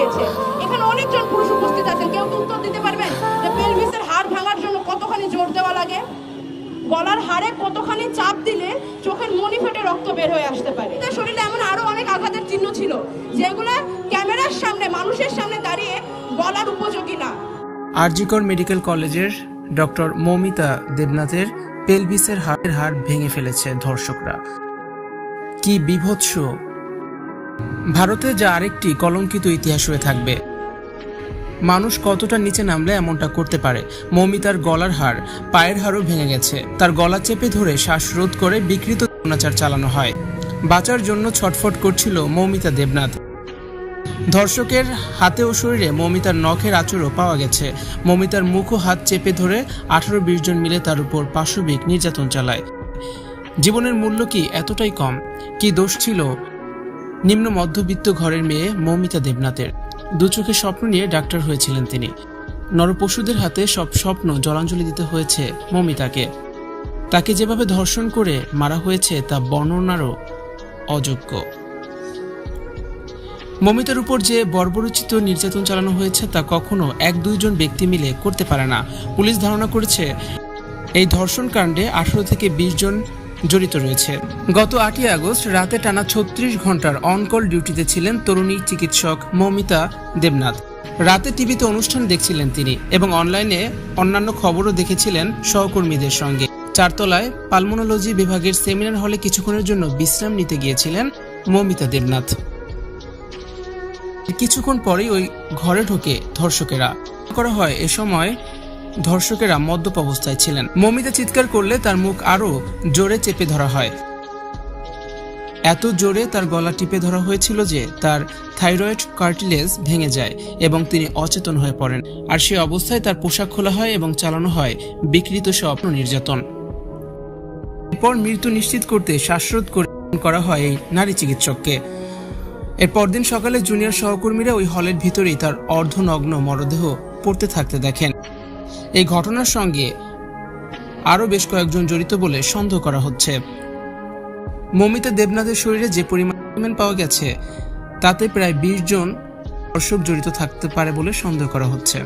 গিয়েছে। এখানে অনেকজন পুরুষ উপস্থিত আছেন, কেউ কি উত্তর দিতে পারবেন যে পেলভিসের হাড় ভাঙার জন্য কতখানি জোর দেওয়া লাগে? গলার হাড়ে কতখানি চাপ দিলে চোখের মনি ফেটে রক্ত বের হয়ে আসতে পারে? তার শরীরে এমন আরো অনেক আঘাতের চিহ্ন ছিল যেগুলো ক্যামেরার সামনে, মানুষের সামনে দাঁড়িয়ে বলার উপযোগী না। আরজিকর মেডিকেল কলেজের ডক্টর মৌমিতা দেবনাথের পেলভিসের হাড় ভেঙে ফেলেছে ধর্ষকরা। কি বিভৎস! ভারতে যা আরেকটি কলঙ্কিত ইতিহাস হয়ে থাকবে। মানুষ কতটা নিচে নামলে এমনটা করতে পারে? মৌমিতার গলার হাড়, পায়ের হাড়ও ভেঙে গেছে। তার গলা চেপে ধরে শ্বাসরোধ করে বিকৃত অত্যাচার চালানো হয়। বাঁচার জন্য ছটফট করছিল মৌমিতা দেবনাথ। ধর্ষকের হাতে ও শরীরে মৌমিতার নখের আঁচড়ও পাওয়া গেছে। মৌমিতার মুখ ও হাত চেপে ধরে 18-20 জন মিলে তার উপর পাশবিক নির্যাতন চালায়। জীবনের মূল্য কি এতটাই কম? কি দোষ ছিল নিম্ন মধ্যবিত্ত ঘরের মেয়ে মৌমিতা দেবনাথের? দু চোখে স্বপ্ন নিয়ে ডাক্তার হয়েছিলেন তিনি। নরপশুদের হাতে সব স্বপ্ন জলাঞ্জলি দিতে হয়েছে মৌমিতাকে। তাকে যেভাবে ধর্ষণ করে মারা হয়েছে তা বর্ণনারও অযোগ্য। মৌমিতার উপর যে বর্বরোচিত নির্যাতন চালানো হয়েছে তা কখনো 1-2 জন ব্যক্তি মিলে করতে পারে না। পুলিশ ধারণা করেছে এই ধর্ষণ কাণ্ডে 18 থেকে 20 জন জড়িত রয়েছে। গত 8ই আগস্ট রাতে টানা 36 ঘন্টার অনকল ডিউটিতে ছিলেন তরুণী চিকিৎসক মৌমিতা দেবনাথ। রাতে টিভিতে অনুষ্ঠান দেখছিলেন তিনি এবং অনলাইনে অন্যান্য খবরও দেখেছিলেন সহকর্মীদের সঙ্গে। 4 তলায় পালমোনোলজি বিভাগের সেমিনার হলে কিছুক্ষণের জন্য বিশ্রাম নিতে গিয়েছিলেন মৌমিতা দেবনাথ। কিছুক্ষণ পরেই ওই ঘরে ঢোকে ধর্ষকেরা। করা হয় এ সময় ধর্ষকেরা মদ্যপ অবস্থায় ছিলেন। মৌমিতা চিৎকার করলে তার মুখ আরো জোরে চেপে ধরা হয়। এত জোরে তার গলা টিপে ধরা হয়েছিল যে তার থাইরয়েড কার্টিলেজ ভেঙে যায় এবং তিনি অচেতন হয়ে পড়েন। আর সে অবস্থায় তার পোশাক খোলা হয় এবং চালানো হয় বিকৃত স্বপ্ন নির্যাতন। এরপর মৃত্যু নিশ্চিত করতে শ্বাসরোধ করা হয় এই নারী চিকিৎসককে। এর পরদিন সকালে জুনিয়র সহকর্মীরা ওই হলের ভিতরেই তার অর্ধনগ্ন মরদেহ পড়তে থাকতে দেখেন। এই ঘটনার সঙ্গে আরও বেশ কয়েকজন জড়িত বলে সন্দেহ করা হচ্ছে। মৌমিতা দেবনাথের শরীরে যে পরিমাণ পাওয়া গেছে তাতে প্রায় 20 জন ধর্ষক জড়িত থাকতে পারে বলে সন্দেহ করা হচ্ছে।